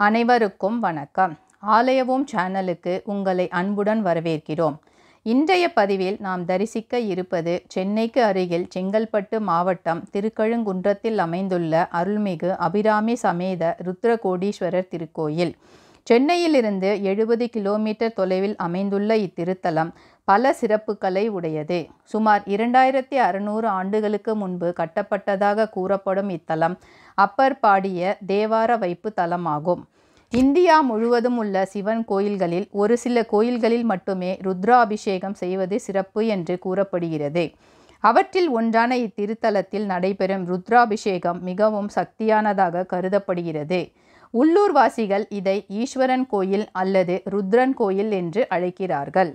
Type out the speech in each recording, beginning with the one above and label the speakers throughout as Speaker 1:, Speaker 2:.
Speaker 1: அனைவருக்கும் வணக்கம். ஆலயவோம் சேனலுக்கு உங்களை அன்புடன் வரவேற்கிறோம். இன்றைய பதிவில் நாம் தரிசிக்க இருப்பது சென்னைக்கு அருகில் செங்கல்பட்டு மாவட்டம் திருக்கழுங்குன்றத்தில் அமைந்துள்ள அருள்மிகு அபிராமி சமேத ருத்ரகோடீஸ்வரர் திருக்கோயில். சென்னையிலிருந்து 70 கிலோமீட்டர் தொலைவில் அமைந்துள்ள இத்திருத்தலம் பல சிறப்புகளை உடையது. சுமார் 2600 ஆண்டுகளுக்கு முன்பு கட்டப்பட்டதாக கூறப்படும் இத்தலம் அப்பர் பாடிய தேவார வைப்பு தலமாகும். இந்தியா முழுவதும் உள்ள சிவன் கோயில்களில் ஒரு சில கோயில்களில் மட்டுமே ருத்ராபிஷேகம் செய்வது சிறப்பு என்று கூறப்படுகிறது. அவற்றில் ஒன்றான இத்திருத்தலத்தில் நடைபெறும் ருத்ராபிஷேகம் மிகவும் சக்தியானதாக கருதப்படுகிறது. உள்ளூர்வாசிகள் இதை ஈஸ்வரன் கோயில் அல்லது ருத்ரன் கோயில் என்று அழைக்கிறார்கள்.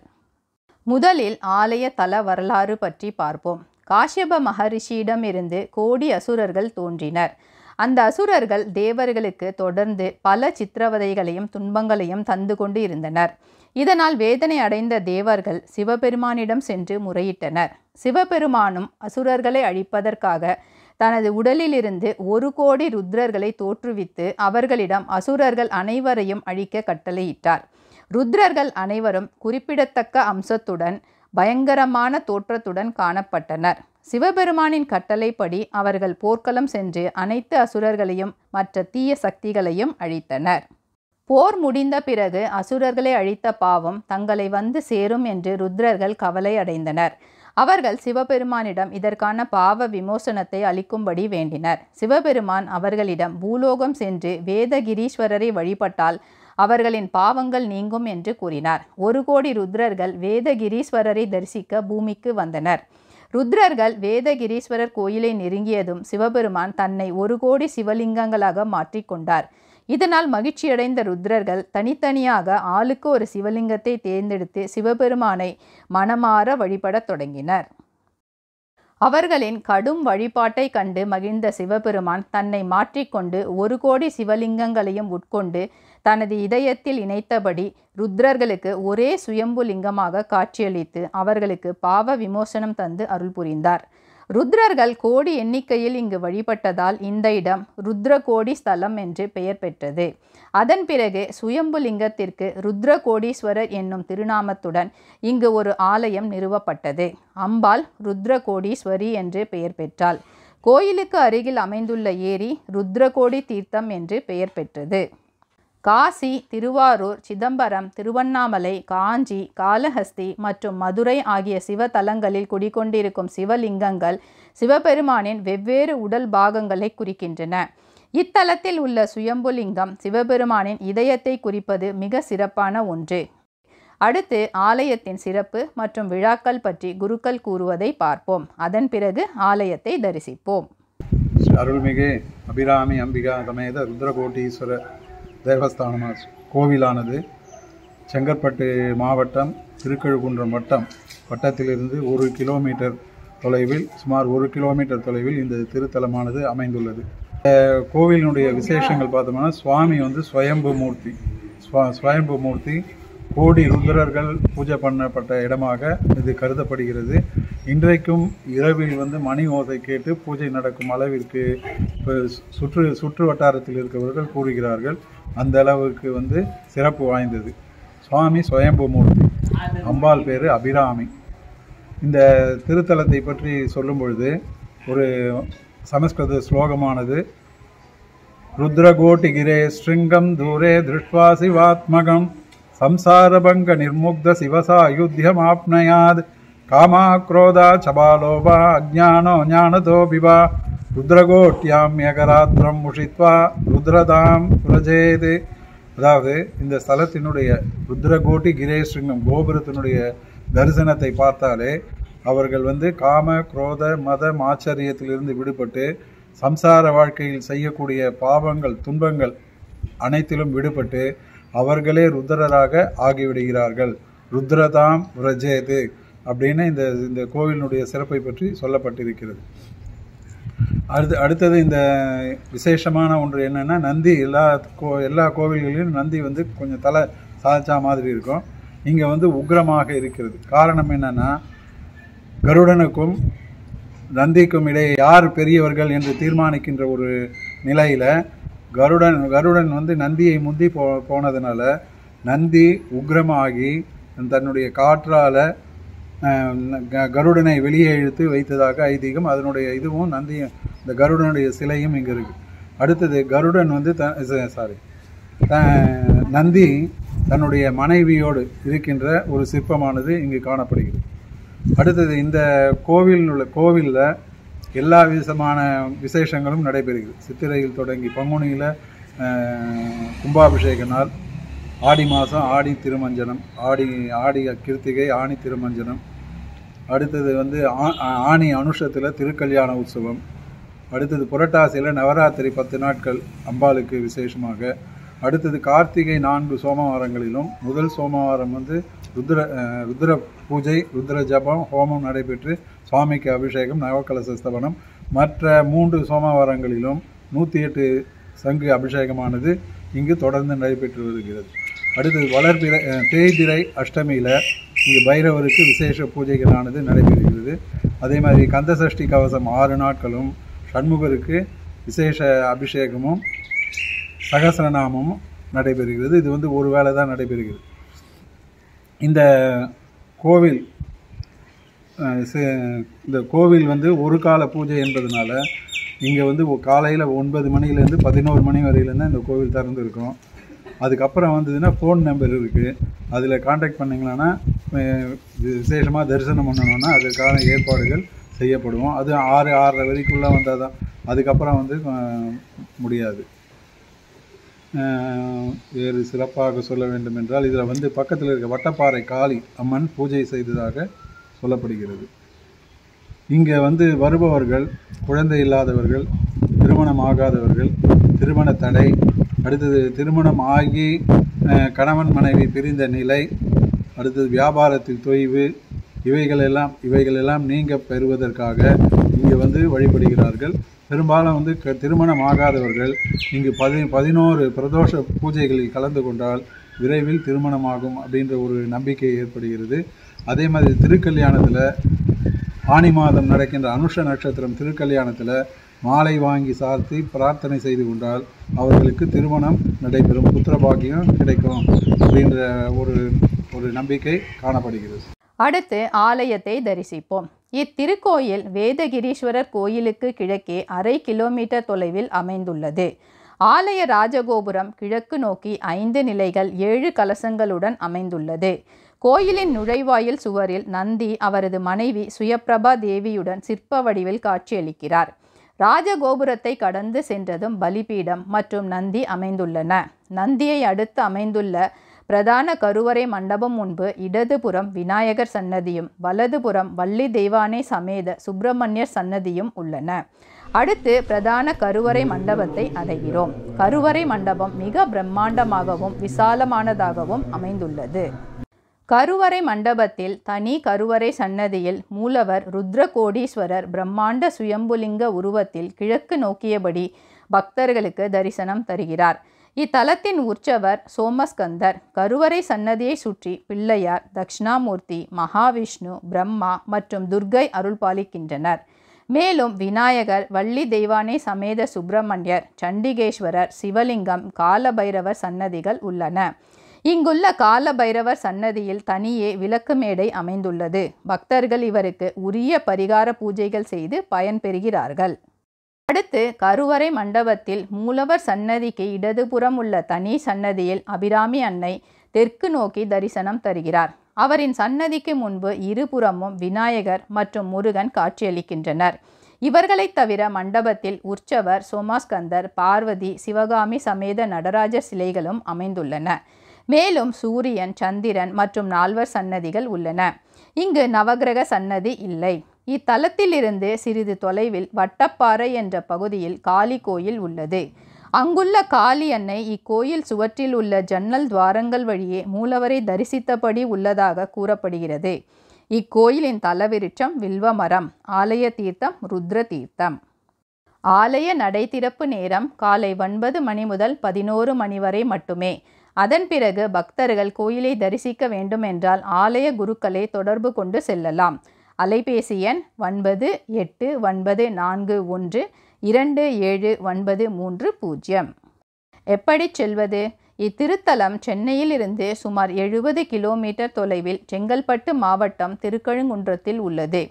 Speaker 1: முதலில் ஆலய தல வரலாறு பற்றி பார்ப்போம். காஷ்யப மகரிஷியிடமிருந்து கோடி அசுரர்கள் தோன்றினர். அந்த அசுரர்கள் தேவர்களுக்கு தொடர்ந்து பல சித்திரவதைகளையும் துன்பங்களையும் தந்து கொண்டு இருந்தனர். இதனால் வேதனை அடைந்த தேவர்கள் சிவபெருமானிடம் சென்று முறையிட்டனர். சிவபெருமானும் அசுரர்களை அழிப்பதற்காக தனது உடலிலிருந்து 1 கோடி ருத்ரர்களை தோற்றுவித்து அவர்களிடம் அசுரர்கள் அனைவரையும் அழிக்க கட்டளையிட்டார். ருத்ரர்கள் அனைவரும் குறிப்பிடத்தக்க அம்சத்துடன் பயங்கரமான தோற்றத்துடன் காணப்பட்டனர். சிவபெருமானின் கட்டளைப்படி அவர்கள் போர்க்களம் சென்று அனைத்து அசுரர்களையும் மற்ற தீய சக்திகளையும் அழித்தனர். போர் முடிந்த பிறகு அசுரர்களை அழித்த பாவம் தங்களை வந்து சேரும் என்று ருத்ரர்கள் கவலை அடைந்தனர். அவர்கள் சிவபெருமானிடம் இதற்கான பாவ விமோசனத்தை அளிக்கும்படி வேண்டினர். சிவபெருமான் அவர்களிடம் பூலோகம் சென்று வேதகிரீஸ்வரரை வழிபட்டால் அவர்களின் பாவங்கள் நீங்கும் என்று கூறினார். 1 கோடி ருத்ரர்கள் வேதகிரீஸ்வரரை தரிசிக்க பூமிக்கு வந்தனர். ருத்ரர்கள் வேதகிரீஸ்வரர் கோயிலை நெருங்கியதும் சிவபெருமான் தன்னை 1 கோடி சிவலிங்கங்களாக மாற்றிக்கொண்டார். இதனால் மகிழ்ச்சியடைந்த ருத்ரர்கள் தனித்தனியாக ஆளுக்கு ஒரு சிவலிங்கத்தை தேர்ந்தெடுத்து சிவபெருமானை மனமாற வழிபடத் தொடங்கினர். அவர்களின் கடும் வழிபாட்டை கண்டு மகிழ்ந்த சிவபெருமான் தன்னை மாற்றிக்கொண்டு 1 கோடி சிவலிங்கங்களையும் உட்கொண்டு தனது இதயத்தில் இணைத்தபடி ருத்ரர்களுக்கு ஒரே சுயம்பு லிங்கமாக காட்சியளித்து அவர்களுக்கு பாவ விமோசனம் தந்து அருள் புரிந்தார். ருத்ரர்கள் கோடி எண்ணிக்கையில் இங்கு வழிபட்டதால் இந்த இடம் ருத்ரகோடி ஸ்தலம் என்று பெயர் பெற்றது. அதன் பிறகு சுயம்பு லிங்கத்திற்கு ருத்ரகோடீஸ்வரர் என்னும் திருநாமத்துடன் இங்கு ஒரு ஆலயம் நிறுவப்பட்டது. அம்பாள் ருத்ரகோடீஸ்வரி என்று பெயர் பெற்றாள். கோயிலுக்கு அருகில் அமைந்துள்ள ஏரி ருத்ரகோடி தீர்த்தம் என்று பெயர் பெற்றது. காசி, திருவாரூர், சிதம்பரம், திருவண்ணாமலை, காஞ்சி, காளஹஸ்தி மற்றும் மதுரை ஆகிய சிவத்தலங்களில் குடிகொண்டிருக்கும் சிவலிங்கங்கள் சிவபெருமானின் வெவ்வேறு உடல் பாகங்களை குறிக்கின்றன. இத்தலத்தில் உள்ள சுயம்புலிங்கம் சிவபெருமானின் இதயத்தை குறிப்பது மிக சிறப்பான ஒன்று. அடுத்து ஆலயத்தின் சிறப்பு மற்றும் விழாக்கள் பற்றி குருக்கள் கூறுவதை பார்ப்போம். அதன் பிறகு ஆலயத்தை தரிசிப்போம்.
Speaker 2: அருள்மிகு அபிராமி அம்பிகா சமேத ருத்ரகோடீஸ்வரர் தேவஸ்தான கோவிலானது செங்கல்பட்டு மாவட்டம் திருக்கழுகுன்றம் வட்டத்திலிருந்து 1 கிலோமீட்டர் தொலைவில் சுமார் 1 கிலோமீட்டர் தொலைவில் இந்த திருத்தலமானது அமைந்துள்ளது. கோவிலினுடைய விசேஷங்கள் பார்த்தோம்னா சுவாமி ஸ்வயம்பு மூர்த்தி கோடி ருத்ரர்கள் பூஜை பண்ணப்பட்ட இடமாக இது கருதப்படுகிறது. இன்றைக்கும் இரவில் மணி ஓசை கேட்டு பூஜை நடக்கும் அளவிற்கு சுற்று வட்டாரத்தில் இருக்கிறவர்கள் கூறுகிறார்கள். அந்த அளவுக்கு சிறப்பு வாய்ந்தது. சுவாமி ஸ்வயம்பு மூர்த்தி, அம்பாள் பேர் அபிராமி. இந்த திருத்தலத்தை பற்றி சொல்லும் பொழுது ஒரு சமஸ்கிருத ஸ்லோகமானது ருத்ரகோட்டிகிரே ஸ்ருங்கம் தூரே திருஷ்ட்வா சிவாத்மகம் சம்சாரபங்க நிர்முக்த சிவசாயுத்யம் ஆப்னயாத் காமா குரோதா சபாலோபா அஜ்ஞானோ ஞானதோ பிபா ருத்ரகோட்யாம்யகராத்ரம் முஷித்வா ருத்ரதாம் புரஜேது. அதாவது இந்த ஸ்தலத்தினுடைய ருத்ரகோட்டி கிரேஸ்ருங்கம் கோபுரத்தினுடைய தரிசனத்தை பார்த்தாலே அவர்கள் காம குரோத மதம் ஆச்சரியத்திலிருந்து விடுபட்டு சம்சார வாழ்க்கையில் செய்யக்கூடிய பாவங்கள் துன்பங்கள் அனைத்திலும் விடுபட்டு அவர்களே ருத்ரராக ஆகிவிடுகிறார்கள். ருத்ரதாம் புரஜேது அப்படின்னு இந்த கோவிலினுடைய சிறப்பை பற்றி சொல்லப்பட்டிருக்கிறது. அடுத்தது இந்த விசேஷமான ஒன்று என்னென்னா நந்தி. எல்லா கோவில்களிலும் நந்தி கொஞ்சம் தலை சாய்ச்சா மாதிரி இருக்கும். இங்கே உக்ரமாக இருக்கிறது. காரணம் என்னென்னா கருடனுக்கும் நந்திக்கும் இடையே யார் பெரியவர்கள் என்று தீர்மானிக்கின்ற ஒரு நிலையில் கருடன் வந்து நந்தியை முந்தி போனதுனால நந்தி உக்ரமாகி தன்னுடைய காற்றால் கருடனை வெளியே இழுத்து வைத்ததாக ஐதீகம். அதனுடைய இதுவும் நந்தியும் இந்த கருடனுடைய சிலையும் இங்கே இருக்குது. அடுத்தது கருடன் வந்து நந்தி தன்னுடைய மனைவியோடு இருக்கின்ற ஒரு சிற்பமானது இங்கு காணப்படுகிறது. அடுத்தது இந்த கோவிலில் எல்லா விதமான விசேஷங்களும் நடைபெறுகிறது. சித்திரையில் தொடங்கி பங்குனியில் கும்பாபிஷேக நாள், ஆடி மாதம் ஆடி திருமஞ்சனம், ஆடி கிருத்திகை ஆணி திருமஞ்சனம், அடுத்தது வந்து ஆணி அனுஷத்தில் திருக்கல்யாண உற்சவம், அடுத்தது புரட்டாசியில் நவராத்திரி 10 நாட்கள் அம்பாளுக்கு விசேஷமாக, அடுத்தது கார்த்திகை 4 சோமவாரங்களிலும் முதல் சோமவாரம் வந்து ருத்ர பூஜை, ருத்ர ஜபம், ஹோமம் நடைபெற்று சுவாமிக்கு அபிஷேகம், நவகலச ஸ்தபனம். மற்ற 3 சோமவாரங்களிலும் 108 சங்கு அபிஷேகமானது இங்கு தொடர்ந்து நடைபெற்று வருகிறது. அடுத்தது தேய்பிறை அஷ்டமியில் இங்கு பைரவருக்கு விசேஷ பூஜைகளானது நடைபெறுகிறது. அதே மாதிரி கந்தசஷ்டி கவசம் 6 நாட்களும் சண்முகருக்கு விசேஷ அபிஷேகமும் சகசிரநாமமும் நடைபெறுகிறது. இது வந்து ஒரு வேளை தான் நடைபெறுகிறது. இந்த கோவில் வந்து ஒரு கால பூஜை என்பதனால இங்கே வந்து காலையில் 9 மணிலேருந்து 11 மணி வரையிலேருந்து இந்த கோவில் திறந்து இருக்கும். அதுக்கப்புறம் வந்ததுன்னா ஃபோன் நம்பர் இருக்குது, அதில் காண்டாக்ட் பண்ணிங்களான்னா விசேஷமாக தரிசனம் பண்ணணுன்னா அதற்கான ஏற்பாடுகள் செய்யப்படுவோம். அது 6-6:30 வரைக்குள்ளே வந்தால் தான், அதுக்கப்புறம் வந்து முடியாது. வேறு சிறப்பாக சொல்ல வேண்டும் என்றால் இதில் வந்து பக்கத்தில் இருக்க வட்டப்பாறை காளி அம்மன் பூஜை செய்ததாக சொல்லப்படுகிறது. இங்கே வந்து வருபவர்கள் குழந்தை இல்லாதவர்கள், திருமணம் ஆகாதவர்கள், திருமண தடை, அடுத்தது திருமணம் ஆகி கணவன் மனைவி பிரிந்த நிலை, அடுத்தது வியாபாரத்தில் தொய்வு, இவைகளெல்லாம் நீங்க பெறுவதற்காக இங்கே வந்து வழிபடுகிறார்கள். பெரும்பாலும் வந்து திருமணம் ஆகாதவர்கள் இங்கு 11 பிரதோஷ பூஜைகளில் கலந்து கொண்டால் விரைவில் திருமணமாகும் அப்படின்ற ஒரு நம்பிக்கை ஏற்படுகிறது. அதே மாதிரி திருக்கல்யாணத்தில் ஆனி மாதம் நடக்கின்ற அனுஷ நட்சத்திரம் திருக்கல்யாணத்தில் மாலை வாங்கி சார்த்தி பிரார்த்தனை செய்து கொண்டால் அவர்களுக்கு திருமணம் நடைபெறும், புத்திரபாகியம் கிடைக்கும் அப்படின்ற ஒரு நம்பிக்கை காணப்படுகிறது.
Speaker 1: அடுத்து ஆலயத்தை தரிசிப்போம். இத்திருக்கோயில் வேதகிரீஸ்வரர் கோயிலுக்கு கிழக்கே 1/2 கிலோமீட்டர் தொலைவில் அமைந்துள்ளது. ஆலய ராஜகோபுரம் கிழக்கு நோக்கி 5 நிலைகள் 7 கலசங்களுடன் அமைந்துள்ளது. கோயிலின் நுழைவாயில் சுவரில் நந்தி அவரது மனைவி சுயப்பிரபா தேவியுடன் சிற்ப வடிவில் காட்சியளிக்கிறார். ராஜகோபுரத்தை கடந்து சென்றதும் பலிபீடம் மற்றும் நந்தி அமைந்துள்ளன. நந்தியை அடுத்து அமைந்துள்ள பிரதான கருவறை மண்டபம் முன்பு இடதுபுறம் விநாயகர் சன்னதியும் வலதுபுறம் வள்ளி தெய்வானை சமேத சுப்பிரமணியர் சன்னதியும் உள்ளன. அடுத்து பிரதான கருவறை மண்டபத்தை அடைகிறோம். கருவறை மண்டபம் மிக பிரம்மாண்டமாகவும் விசாலமானதாகவும் அமைந்துள்ளது. கருவறை மண்டபத்தில் தனி கருவறை சன்னதியில் மூலவர் ருத்ரகோடீஸ்வரர் பிரம்மாண்ட சுயம்புலிங்க உருவத்தில் கிழக்கு நோக்கியபடி பக்தர்களுக்கு தரிசனம் தருகிறார். இத்தலத்தின் உற்சவர் சோமஸ்கந்தர். கருவறை சன்னதியை சுற்றி பிள்ளையார், தட்சிணாமூர்த்தி, மகாவிஷ்ணு, பிரம்மா மற்றும் துர்க்கை அருள்பாலிக்கின்றனர். மேலும் விநாயகர், வள்ளி தெய்வானை சமேத சுப்பிரமணியர், சண்டிகேஸ்வரர், சிவலிங்கம், காலபைரவர் சன்னதிகள் உள்ளன. இங்குள்ள காலபைரவர் சன்னதியில் தனியே விளக்கு மேடை அமைந்துள்ளது. பக்தர்கள் இவருக்கு உரிய பரிகார பூஜைகள் செய்து பயன்பெறுகிறார்கள். அடுத்து கருவறை மண்டபத்தில் மூலவர் சன்னதிக்கு இடதுபுறம் உள்ள தனி சன்னதியில் அபிராமி அன்னை தெற்கு நோக்கி தரிசனம் தருகிறார். அவரின் சன்னதிக்கு முன்பு இருபுறமும் விநாயகர் மற்றும் முருகன் காட்சியளிக்கின்றனர். இவர்களைத் தவிர மண்டபத்தில் உற்சவர் சோமாஸ்கந்தர், பார்வதி, சிவகாமி சமேத நடராஜர் சிலைகளும் அமைந்துள்ளன. மேலும் சூரியன், சந்திரன் மற்றும் 4 சன்னதிகள் உள்ளன. இங்கு நவகிரக சன்னதி இல்லை. இத்தலத்திலிருந்து சிறிது தொலைவில் வட்டப்பாறை என்ற பகுதியில் காளி கோயில் உள்ளது. அங்குள்ள காளி அன்னை இக்கோயில் சுவற்றில் உள்ள ஜன்னல் துவாரங்கள் வழியே மூலவரை தரிசித்தபடி உள்ளதாக கூறப்படுகிறது. இக்கோயிலின் தலவிருட்சம் வில்வமரம். ஆலய தீர்த்தம் ருத்ர தீர்த்தம். ஆலய நடை திறப்பு நேரம் காலை 9 மணி முதல் 11 மணி வரை மட்டுமே. அதன் பிறகு பக்தர்கள் கோயிலை தரிசிக்க வேண்டுமென்றால் ஆலய குருக்களை தொடர்பு கொண்டு செல்லலாம். அலைபேசி எண் 9894127930. எப்படி செல்வது? இத்திருத்தலம் சென்னையிலிருந்து சுமார் 70 கிலோமீட்டர் தொலைவில் செங்கல்பட்டு மாவட்டம் திருக்கழுங்குன்றத்தில் உள்ளது.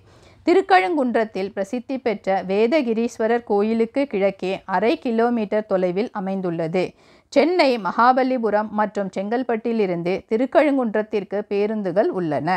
Speaker 1: திருக்கழுங்குன்றத்தில் பிரசித்தி பெற்ற வேதகிரீஸ்வரர் கோயிலுக்கு கிழக்கே 1/2 கிலோமீட்டர் தொலைவில் அமைந்துள்ளது. சென்னை, மகாபலிபுரம் மற்றும் செங்கல்பட்டிலிருந்து திருக்கழுங்குன்றத்திற்கு பேருந்துகள் உள்ளன.